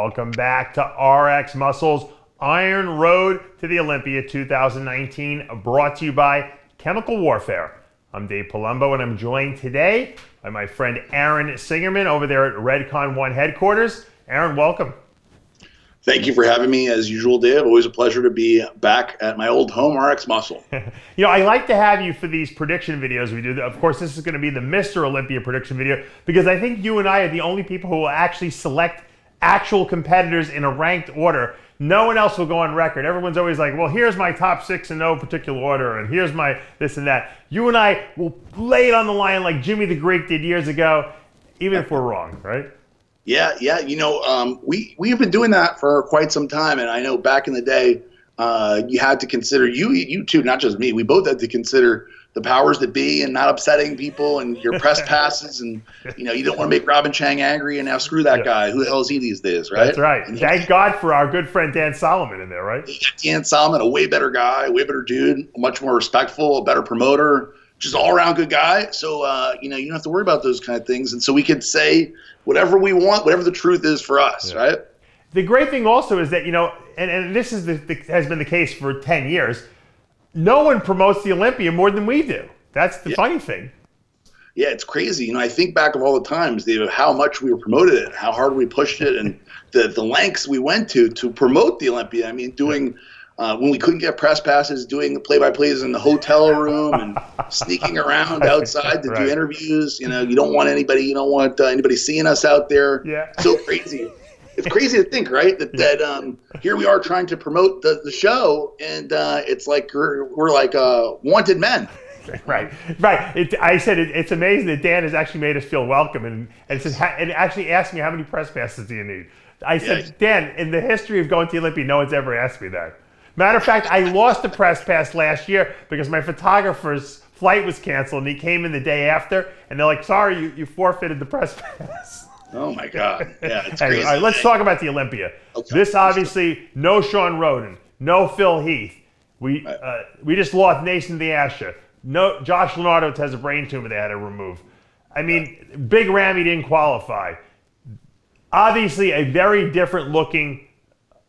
Welcome back to RxMuscle's Iron Road to the Olympia 2019, brought to you by Chemical Warfare. I'm Dave Palumbo, and I'm joined today by my friend Aaron Singerman over there at Redcon 1 headquarters. Aaron, welcome. Thank you for having me, as usual, Dave. Always a pleasure to be back at my old home, RxMuscle. I like to have you for these prediction videos we do. Of course, this is going to be the Mr. Olympia prediction video, because I think you and I are the only people who will actually select actual competitors in a ranked order. No one else will go on record. Everyone's always like, well, here's my top 6 in no particular order, and here's my this and that. You and I will lay it on the line like Jimmy the Greek did years ago, even if we're wrong, right? Yeah. We've been doing that for quite some time, and I know back in the day, you had to consider, you too, not just me, we both had to consider the powers that be and not upsetting people and your press passes, and you don't want to make Robin Chang angry, and now screw that guy. Who the hell is he these days, right? That's right. And thank God for our good friend Dan Solomon in there, right? Dan Solomon, a way better guy, a way better dude, much more respectful, a better promoter, just all around good guy. So you don't have to worry about those kind of things, and so we could say whatever we want, whatever the truth is for us, right? The great thing also is that, and this is has been the case for 10 years, no one promotes the Olympia more than we do. That's the funny thing. Yeah, it's crazy. I think back of all the times, Dave, of how much we were promoted it, how hard we pushed it, and the lengths we went to promote the Olympia. I mean, doing when we couldn't get press passes, doing the play-by-plays in the hotel room and sneaking around outside to do interviews. You don't want anybody seeing us out there. Yeah. So crazy. It's crazy to think, right? That here we are trying to promote the show, and it's like we're like wanted men. Right. I said it's amazing that Dan has actually made us feel welcome, and actually asked me, how many press passes do you need? I said, Dan, in the history of going to the Olympia, no one's ever asked me that. Matter of fact, I lost a press pass last year because my photographer's flight was canceled, and he came in the day after, and they're like, sorry, you forfeited the press pass. Oh my God! Yeah, it's crazy. All right, let's talk about the Olympia. Okay. This obviously, no Shawn Rhoden, no Phil Heath. We just lost Nathan the Asher. No, Josh Leonardo has a brain tumor they had to remove. I mean, Big Ramy didn't qualify. Obviously, a very different looking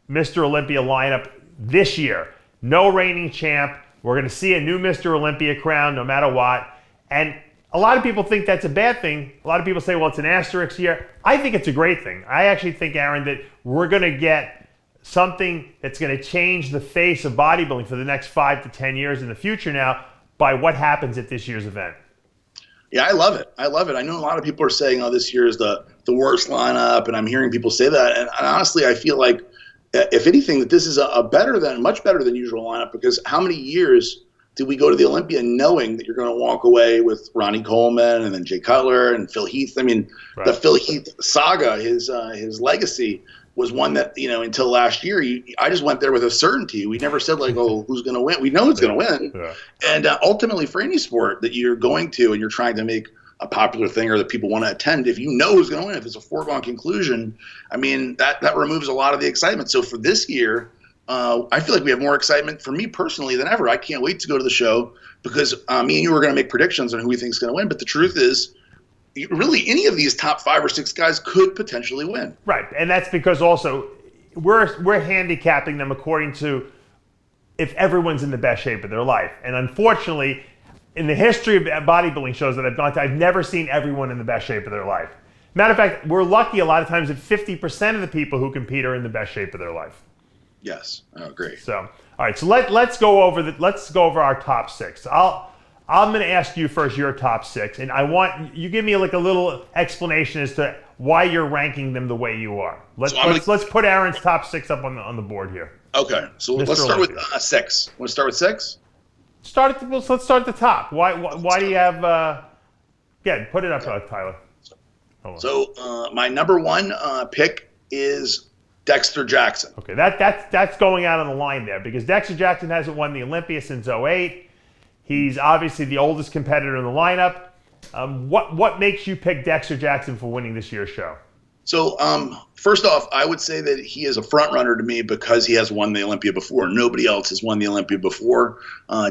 Mr. Olympia lineup this year. No reigning champ. We're going to see a new Mr. Olympia crown no matter what. And a lot of people think that's a bad thing. A lot of people say, well, it's an asterisk here. I think it's a great thing. I actually think, Aaron, that we're going to get something that's going to change the face of bodybuilding for the next 5 to 10 years in the future now by what happens at this year's event. Yeah, I love it. I know a lot of people are saying, oh, this year is the worst lineup, and I'm hearing people say that. And honestly, I feel like, if anything, that this is a much better than usual lineup, because how many years did we go to the Olympia knowing that you're going to walk away with Ronnie Coleman and then Jay Cutler and Phil Heath? I mean, the Phil Heath saga, his legacy was one that, until last year, I just went there with a certainty. We never said like, oh, who's going to win? We know who's going to win. Yeah. And ultimately, for any sport that you're going to and you're trying to make a popular thing or that people want to attend, if you know who's going to win, if it's a foregone conclusion, I mean, that removes a lot of the excitement. So for this year, I feel like we have more excitement, for me personally, than ever. I can't wait to go to the show, because me and you are going to make predictions on who we think is going to win. But the truth is, really, any of these top 5 or 6 guys could potentially win. Right, and that's because also we're handicapping them according to if everyone's in the best shape of their life. And unfortunately, in the history of bodybuilding shows that I've gone to, I've never seen everyone in the best shape of their life. Matter of fact, we're lucky a lot of times that 50% of the people who compete are in the best shape of their life. Yes. Oh, great. So, all right. So let's go over our top 6. I'm going to ask you first your top 6, and I want you give me like a little explanation as to why you're ranking them the way you are. Let's put Aaron's top 6 up on the board here. Okay. So let's start with 6. Want to start with 6? Let's start at the top. Why do you have? Put it up, Tyler. So my number 1 pick is Dexter Jackson. Okay, that's going out on the line there, because Dexter Jackson hasn't won the Olympia since 2008. He's obviously the oldest competitor in the lineup. What makes you pick Dexter Jackson for winning this year's show? So first off, I would say that he is a front runner to me because he has won the Olympia before. Nobody else has won the Olympia before.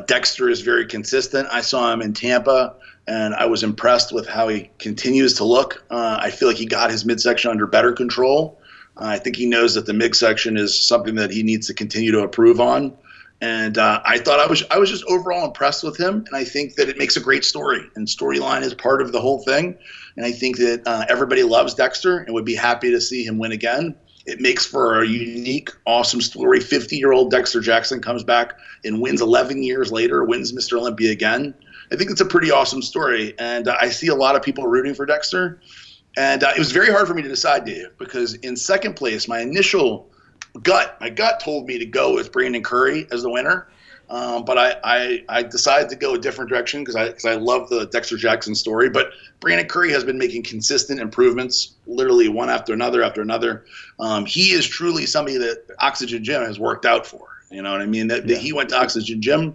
Dexter is very consistent. I saw him in Tampa, and I was impressed with how he continues to look. I feel like he got his midsection under better control. I think he knows that the midsection is something that he needs to continue to improve on. And I thought I was just overall impressed with him, and I think that it makes a great story. And storyline is part of the whole thing. And I think that everybody loves Dexter and would be happy to see him win again. It makes for a unique, awesome story. 50-year-old Dexter Jackson comes back and wins 11 years later, wins Mr. Olympia again. I think it's a pretty awesome story, and I see a lot of people rooting for Dexter. And it was very hard for me to decide, Dave, because in second place, my gut told me to go with Brandon Currie as the winner. But I decided to go a different direction because I love the Dexter Jackson story. But Brandon Currie has been making consistent improvements, literally one after another after another. He is truly somebody that Oxygen Gym has worked out for. You know what I mean? That he went to Oxygen Gym.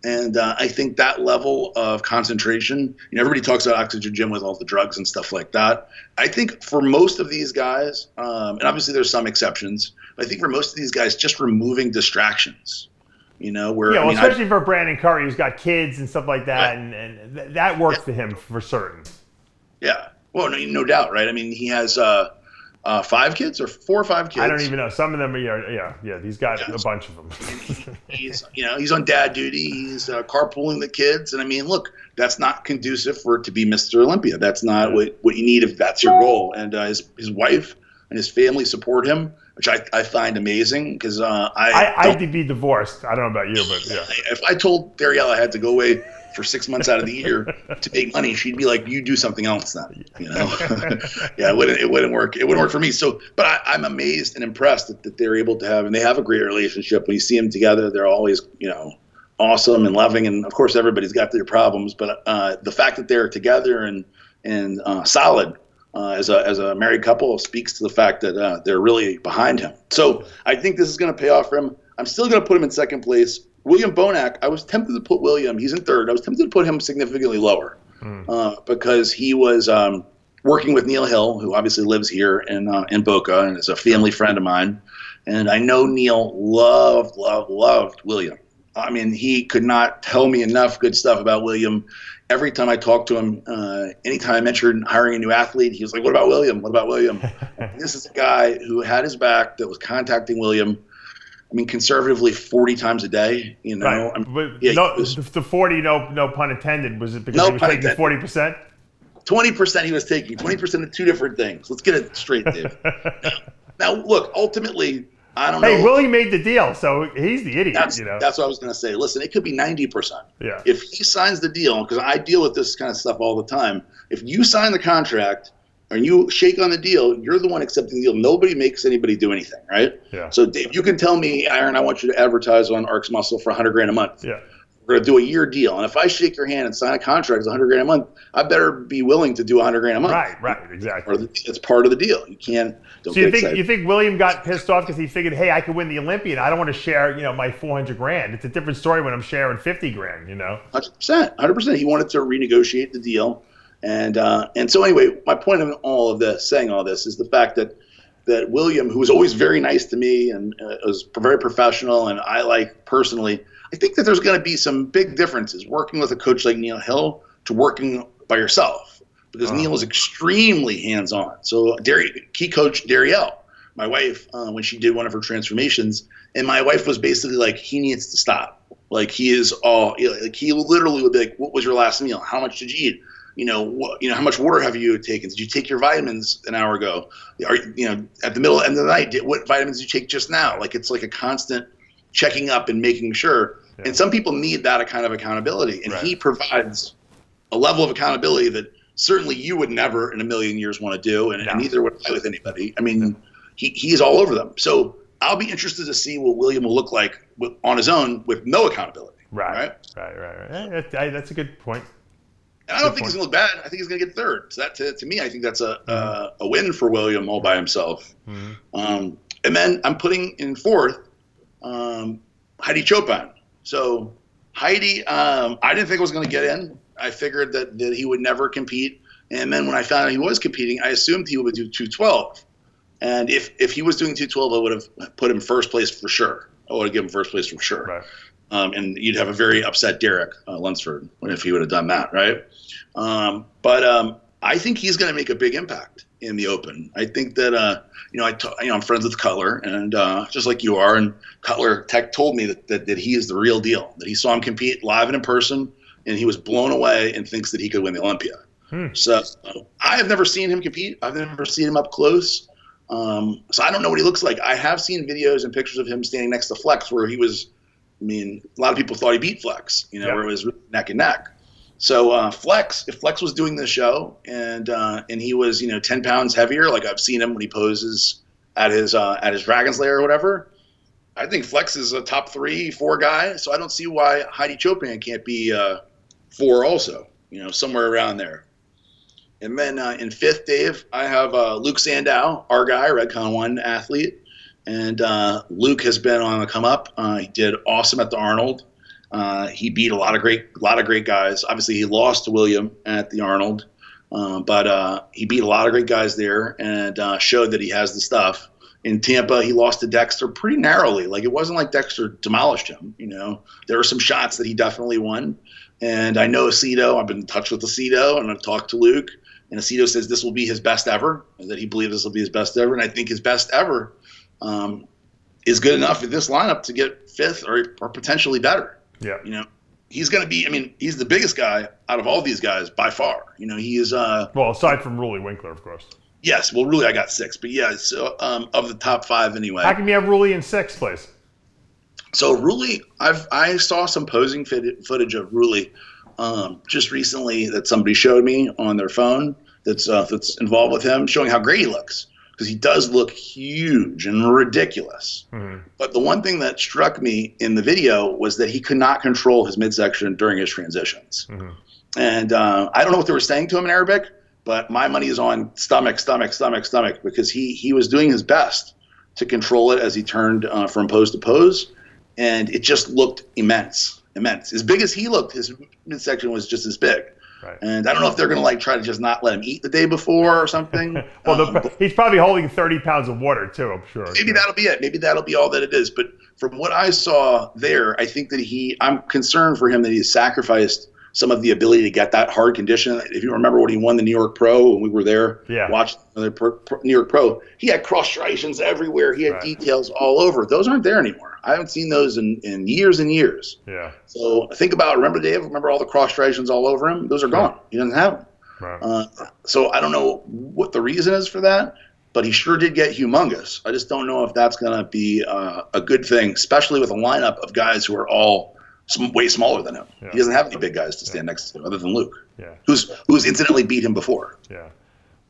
And I think that level of concentration, everybody talks about Oxygen Gym with all the drugs and stuff like that. I think for most of these guys, and obviously there's some exceptions, but I think for most of these guys, just removing distractions, especially for Brandon Currie, who's got kids and stuff like that, right. and that works for him for certain. Yeah, well, no doubt, right? I mean, he has 5 kids or 4 or 5 kids. I don't even know. Some of them are, he's got a bunch of them. he's on dad duty. He's carpooling the kids. And I mean, look, that's not conducive for it to be Mr. Olympia. That's not what you need if that's your goal. And his wife and his family support him, which I find amazing because I'd be divorced. I don't know about you, but yeah. If I told Darielle I had to go away for 6 months out of the year to make money, she'd be like, "You do something else then." Yeah, it wouldn't work. It wouldn't work for me. So, but I'm amazed and impressed that they're able to have, and they have a great relationship. When you see them together, they're always, awesome and loving. And of course, everybody's got their problems, but the fact that they're together and solid as a married couple speaks to the fact that they're really behind him. So I think this is going to pay off for him. I'm still going to put him in second place. William Bonac, I was tempted to put William. He's in third. I was tempted to put him significantly lower because he was working with Neil Hill, who obviously lives here in Boca and is a family friend of mine. And I know Neil loved William. I mean, he could not tell me enough good stuff about William. Every time I talked to him, anytime I mentioned hiring a new athlete, he was like, "What about William? What about William?" This is a guy who had his back, that was contacting William. I mean, conservatively 40 times a day, Right. The 40, no pun intended. Was it because he was taking 40%? 20% he was taking. 20% of 2 different things. Let's get it straight, Dave. Now, look, ultimately, I don't know. Hey, Willie made the deal, so he's the idiot. That's what I was going to say. Listen, it could be 90%. Yeah. If he signs the deal, because I deal with this kind of stuff all the time, if you sign the contract and you shake on the deal, you're the one accepting the deal. Nobody makes anybody do anything, right? Yeah. So, Dave, you can tell me, Aaron, I want you to advertise on RxMuscle for $100,000 a month. Yeah. We're going to do a year deal. And if I shake your hand and sign a contract that's $100,000 a month, I better be willing to do $100,000 a month. Right, exactly. It's part of the deal. You can't. So you think William got pissed off because he figured, hey, I could win the Olympia, and I don't want to share, my $400,000. It's a different story when I'm sharing $50,000. 100%. He wanted to renegotiate the deal. And so anyway, my point of all of this, saying all this, is the fact that William, who was always very nice to me and was very professional, and I like personally, I think that there's going to be some big differences working with a coach like Neil Hill to working by yourself, because Neil is extremely hands-on. So key coach Darielle, my wife, when she did one of her transformations, and my wife was basically like, he needs to stop. Like, he is all, he literally would be like, what was your last meal? How much did you eat? How much water have you taken? Did you take your vitamins an hour ago? At the middle end of the night, what vitamins did you take just now? Like, it's like a constant checking up and making sure. Yeah. And some people need that kind of accountability. And he provides a level of accountability that certainly you would never in a million years want to do. And neither would I with anybody. I mean, he's all over them. So I'll be interested to see what William will look like on his own with no accountability. Right. That's a good point. And I don't think he's going to look bad. I think he's going to get third. So that, to me, I think that's a win for William all by himself. Mm-hmm. And then I'm putting in fourth Heidi Chopin. So Heidi, I didn't think was going to get in. I figured that he would never compete. And then when I found out he was competing, I assumed he would do 212. And if he was doing 212, I would have put him first place for sure. I would have given him first place for sure. Right. And you'd have a very upset Derek Lunsford if he would have done that, right? But I think he's going to make a big impact. in the open. I think that I'm friends with Cutler, and just like you are, and Cutler told me that he is the real deal. That he saw him compete live and in person, and he was blown away and thinks that he could win the Olympia. So I have never seen him compete. I've never seen him up close. So I don't know what he looks like. I have seen videos and pictures of him standing next to Flex where he was. I mean, a lot of people thought he beat Flex. Where it was neck and neck. So if Flex was doing this show and he was 10 pounds heavier, like I've seen him when he poses at his Dragon's Lair or whatever, I think Flex is a top 3-4 guy. So I don't see why Heidi Chopin can't be 4 also. Somewhere around there. And then in 5th, Dave, I have Luke Sandow, our guy, Redcon 1 athlete, and Luke has been on the come up. He did awesome at the Arnold. He beat a lot of great guys. Obviously, he lost to William at the Arnold, but he beat a lot of great guys there and showed that he has the stuff. In Tampa, he lost to Dexter pretty narrowly. Like, it wasn't like Dexter demolished him. There were some shots that he definitely won. And I know Aceto. I've been in touch with Aceto, and I've talked to Luke. And Aceto says this will be his best ever, and that he believes this will be his best ever. And I think his best ever is good enough in this lineup to get 5th or potentially better. Yeah. He's going to be, he's the biggest guy out of all these guys by far. He is. Well, aside from Roelly Winklaar, of course. Yes. Well, really, I got 6. But yeah, so of the top 5 anyway. How come you have Roelly in 6th place? So Roelly, I saw some posing footage of Roelly just recently that somebody showed me on their phone that's involved with him, showing how great he looks. Because he does look huge and ridiculous. Mm-hmm. But the one thing that struck me in the video was that he could not control his midsection during his transitions. Mm-hmm. And I don't know what they were saying to him in Arabic, but my money is on stomach, because he was doing his best to control it as he turned from pose to pose. And it just looked immense. As big as he looked, his midsection was just as big. Right. And I don't know if they're going to try to just not let him eat the day before or something. Well, he's probably holding 30 pounds of water too, I'm sure. Maybe that'll be it. Maybe that'll be all that it is. But from what I saw there, I think that I'm concerned for him that he's sacrificed some of the ability to get that hard condition. If you remember when he won the New York Pro, when we were there, watched the New York Pro, he had cross striations everywhere. He had details all over. Those aren't there anymore. I haven't seen those in years and years. Yeah. So remember Dave? Remember all the cross striations all over him? Those are gone. He doesn't have them. Right. So I don't know what the reason is for that, but he sure did get humongous. I just don't know if that's going to be a good thing, especially with a lineup of guys who are all way smaller than him. Yeah. He doesn't have any big guys to stand next to him other than Luke, who's incidentally beat him before. Yeah.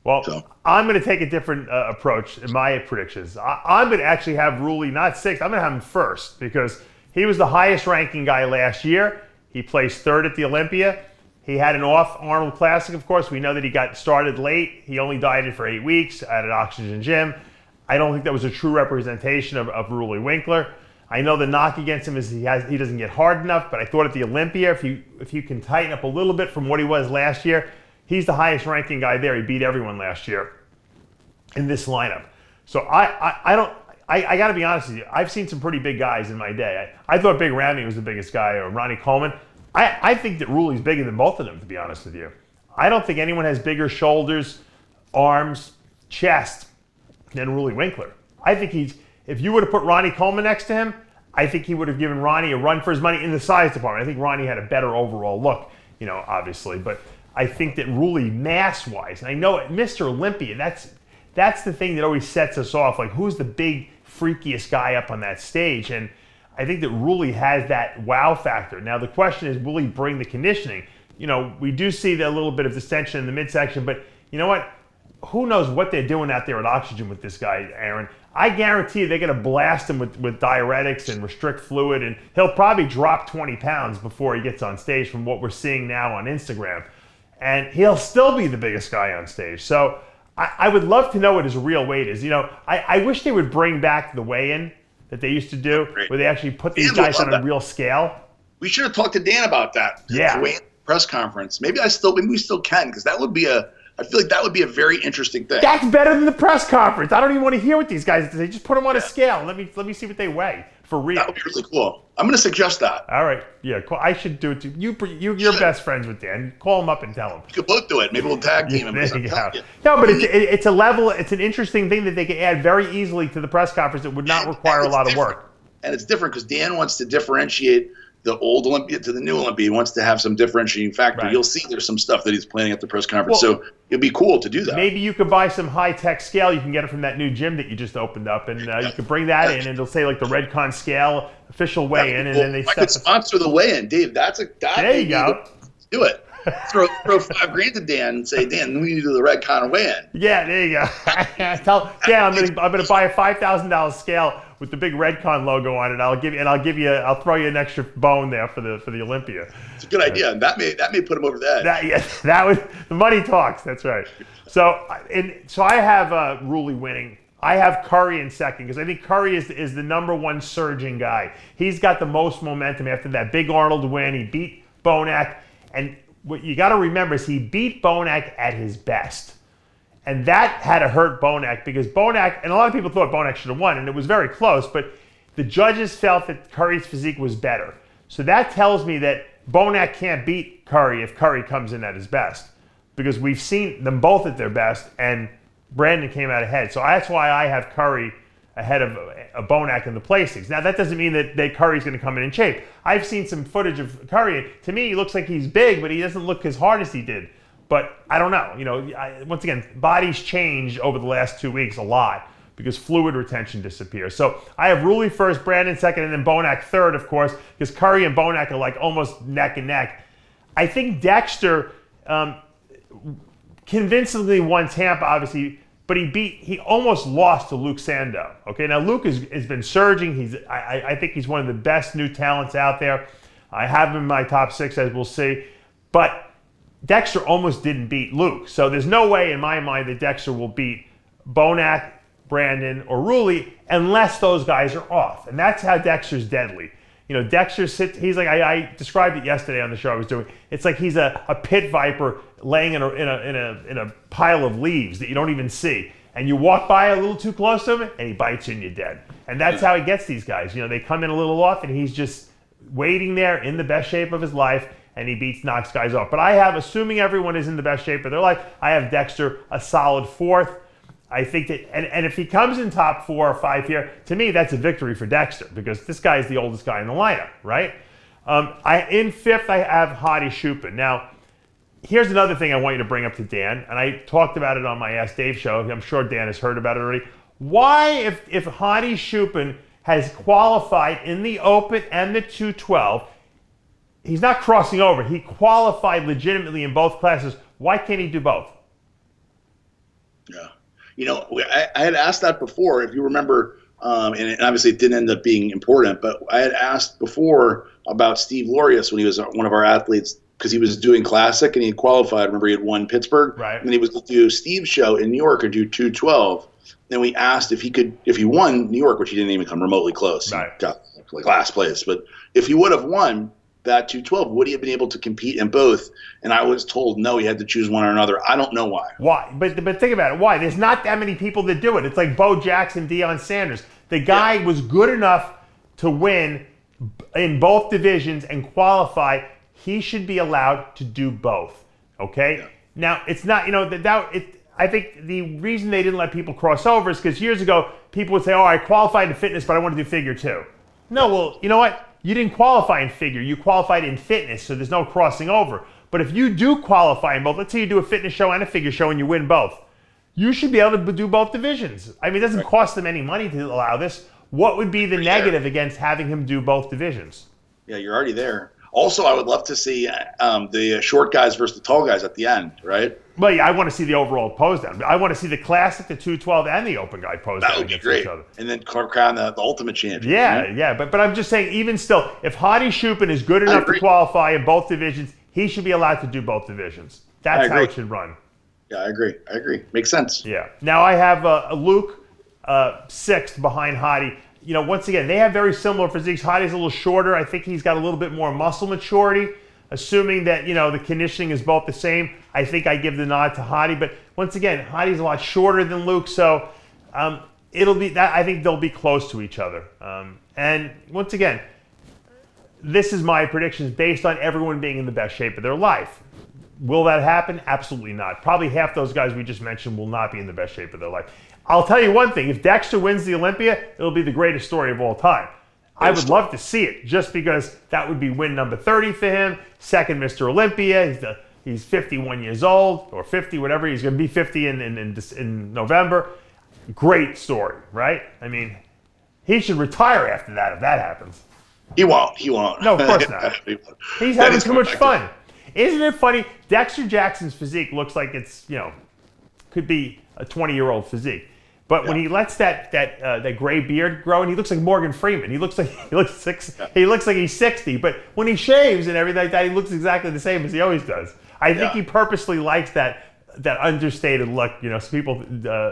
Well, I'm going to take a different approach in my predictions. I'm going to actually have Roelly not 6th. I'm going to have him 1st because he was the highest ranking guy last year. He placed 3rd at the Olympia. He had an off Arnold Classic, of course. We know that he got started late. He only dieted for 8 weeks at an Oxygen Gym. I don't think that was a true representation of Roelly Winklaar. I know the knock against him is he doesn't get hard enough, but I thought at the Olympia, if you can tighten up a little bit from what he was last year, he's the highest ranking guy there. He beat everyone last year in this lineup. So I got to be honest with you. I've seen some pretty big guys in my day. I thought Big Ramy was the biggest guy, or Ronnie Coleman. I think that Roelly's bigger than both of them, to be honest with you. I don't think anyone has bigger shoulders, arms, chest than Roelly Winklaar. I think if you would have put Ronnie Coleman next to him, I think he would have given Ronnie a run for his money in the size department. I think Ronnie had a better overall look, obviously. But I think that Roelly, mass-wise, and I know at Mr. Olympia, that's the thing that always sets us off. Like, who's the big, freakiest guy up on that stage? And I think that Roelly has that wow factor. Now, the question is, will he bring the conditioning? We do see that little bit of distension in the midsection, but you know what? Who knows what they're doing out there at Oxygen with this guy, Aaron. I guarantee you they're going to blast him with diuretics and restrict fluid, and he'll probably drop 20 pounds before he gets on stage from what we're seeing now on Instagram. And he'll still be the biggest guy on stage. So I would love to know what his real weight is. I wish they would bring back the weigh-in that they used to do, where they actually put these guys on a real scale. We should have talked to Dan about that. Yeah. The weigh-in press conference. Maybe we still can, because that would be a I feel like that would be a very interesting thing. That's better than the press conference. I don't even want to hear what these guys say. Just put them on a scale. Let me see what they weigh for real. That would be really cool. I'm going to suggest that. All right. Yeah, I should do it too. You're best friends with Dan. Call him up and tell him. You could both do it. Maybe we'll tag team him. No, but it's a level. It's an interesting thing that they can add very easily to the press conference. It would not require a lot of work. And it's different because Dan wants to differentiate the old Olympia to the new Olympia. He wants to have some differentiating factor. Right. You'll see there's some stuff that he's planning at the press conference. Well, so it'd be cool to do that. Maybe you could buy some high-tech scale. You can get it from that new gym that you just opened up, and you could bring that in, and it'll say like the Redcon scale official weigh-in, and then they could sponsor the weigh-in, Dave. There you go. Do it. Throw $5,000 to Dan and say, Dan, we need to do the Redcon weigh-in. Yeah, there you go. Tell Dan I'm gonna buy a $5,000 scale with the big Redcon logo on it. I'll throw you an extra bone there for the Olympia. It's a good idea. And that may put him over the edge. The money talks. That's right. So I have Roelly winning. I have Currie in second because I think Currie is the number one surging guy. He's got the most momentum after that big Arnold win. He beat Bonac, and what you got to remember is he beat Bonac at his best. And that had to hurt Bonac because Bonac, and a lot of people thought Bonac should have won, and it was very close, but the judges felt that Currie's physique was better. So that tells me that Bonac can't beat Currie if Currie comes in at his best because we've seen them both at their best, and Brandon came out ahead. So that's why I have Currie ahead of Bonac in the placings. Now, that doesn't mean that Currie's going to come in shape. I've seen some footage of Currie, and to me, he looks like he's big, but he doesn't look as hard as he did. But I don't know. Once again, bodies changed over the last 2 weeks a lot because fluid retention disappears. So I have Roelly first, Brandon second, and then Bonac third, of course, because Currie and Bonac are like almost neck and neck. I think Dexter convincingly won Tampa, obviously, but he almost lost to Luke Sandow. Okay, now Luke has been surging. I think he's one of the best new talents out there. I have him in my top 6, as we'll see. But Dexter almost didn't beat Luke. So there's no way in my mind that Dexter will beat Bonac, Brandon, or Roelly unless those guys are off. And that's how Dexter's deadly. Dexter sits, he's like, I described it yesterday on the show I was doing. It's like he's a pit viper laying in a pile of leaves that you don't even see. And you walk by a little too close to him and he bites you and you're dead. And that's how he gets these guys. They come in a little off and he's just waiting there in the best shape of his life, and he knocks guys off. But I have, assuming everyone is in the best shape of their life, I have Dexter a solid 4th. I think that, and if he comes in top 4 or 5 here, to me, that's a victory for Dexter because this guy is the oldest guy in the lineup, right? In 5th, I have Hadi Choopan. Now, here's another thing I want you to bring up to Dan, and I talked about it on my Ask Dave show. I'm sure Dan has heard about it already. Why, if Hadi Choopan has qualified in the Open and the 212, he's not crossing over. He qualified legitimately in both classes. Why can't he do both? Yeah. I had asked that before, if you remember, and obviously it didn't end up being important, but I had asked before about Steve Lorius when he was one of our athletes, because he was doing Classic and he had qualified. Remember, he had won Pittsburgh. Right. And he was going to do Steve's show in New York and do 212. Then we asked if he won New York, which he didn't even come remotely close. Right. He got like last place. But if he would have won that 212, would he have been able to compete in both? And I was told no, he had to choose one or another. I don't know why. Why? But think about it. Why? There's not that many people that do it. It's like Bo Jackson, Deion Sanders. The guy was good enough to win in both divisions and qualify. He should be allowed to do both. Okay? Yeah. Now, it's not, I think the reason they didn't let people cross over is because years ago, people would say, I qualified in fitness, but I want to do figure too. No, well, you know what? You didn't qualify in figure. You qualified in fitness, so there's no crossing over. But if you do qualify in both, let's say you do a fitness show and a figure show and you win both, you should be able to do both divisions. I mean, it doesn't cost them any money to allow this. What would be the negative against having him do both divisions? Yeah, you're already there. Also, I would love to see the short guys versus the tall guys at the end, right? Well, yeah, I want to see the overall pose down. I want to see the Classic, the 212, and the Open guy pose down against each other. And then crown the ultimate champion. Yeah, right? Yeah. But I'm just saying, even still, if Hadi Choopan is good enough to qualify in both divisions, he should be allowed to do both divisions. That's how it should run. Yeah, I agree. Makes sense. Yeah. Now I have Luke 6th behind Hadi. Once again, they have very similar physiques. Hadi's a little shorter. I think he's got a little bit more muscle maturity. assuming that, the conditioning is both the same, I think I give the nod to Hadi. But once again, Hadi's a lot shorter than Luke, so it'll be that. I think they'll be close to each other. And once again, this is my predictions based on everyone being in the best shape of their life. Will that happen? Absolutely not. Probably half those guys we just mentioned will not be in the best shape of their life. I'll tell you one thing. If Dexter wins the Olympia, it'll be the greatest story of all time. I would love to see it just because that would be win number 30 for him. Second Mr. Olympia. He's 51 years old or 50, whatever. He's going to be 50 in November. Great story, right? I mean, he should retire after that if that happens. He won't. No, of course not. He's having too much fun. Isn't it funny? Dexter Jackson's physique looks like it's, could be a 20-year-old physique. But when he lets that gray beard grow, and he looks like Morgan Freeman. He looks like he's 60. But when he shaves and everything like that, he looks exactly the same as he always does. I think he purposely likes that understated look. So people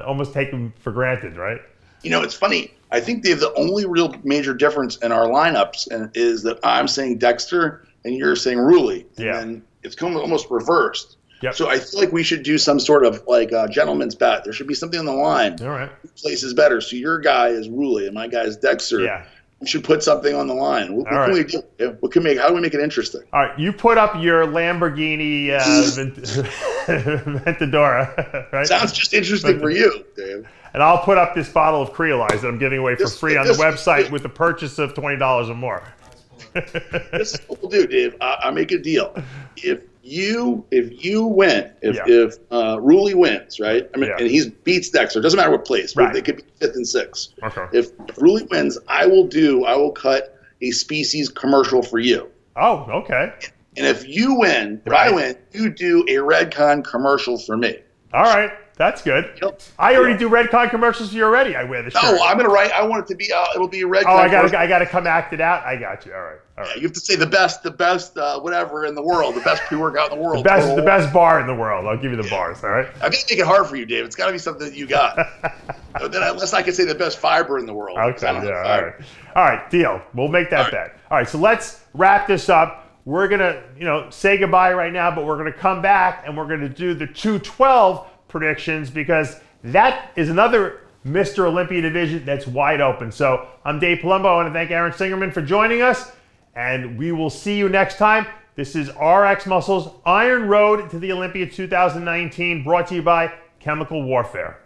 almost take him for granted, right? It's funny. I think they have the only real major difference in our lineups, and is that I'm saying Dexter and you're saying Roelly, and then it's almost reversed. Yep. So I feel like we should do some sort of like a gentleman's bet. There should be something on the line. All right. Whose place is better? So your guy is Roelly and my guy is Dexter. Yeah. We should put something on the line. What can we do? How do we make it interesting? All right. You put up your Lamborghini Ventadora, right? Sounds just interesting for you, Dave. And I'll put up this bottle of Creolize that I'm giving away for free on the website with the purchase of $20 or more. This is what we'll do, Dave. I make a deal. If you win, if Roelly wins, right? I mean, and he beats Dexter. It doesn't matter what place. Right. They could be 5th and 6th. Okay. If Roelly wins, I will cut a Species commercial for you. Oh, okay. And if you win, I win, you do a Redcon commercial for me. All right. That's good. Yep. I already do Redcon commercials for you already. I wear the shirt. No, I'm gonna write. I want it to be. It'll be a Redcon. Oh, I gotta come act it out. I got you. All right. Yeah, you have to say the best, whatever in the world, the best pre-workout in the world. The best bar in the world. I'll give you the bars. All right. I'm gonna make it hard for you, Dave. It's got to be something that you got. Then unless I can say the best fiber in the world. Okay. Yeah. All right. Deal. We'll make that bet. All right. So let's wrap this up. We're gonna, say goodbye right now, but we're gonna come back and we're gonna do the 212 predictions because that is another Mr. Olympia division that's wide open. So I'm Dave Palumbo. I want to thank Aaron Singerman for joining us, and we will see you next time. This is RxMuscle's Iron Road to the Olympia 2019, brought to you by Chemical Warfare.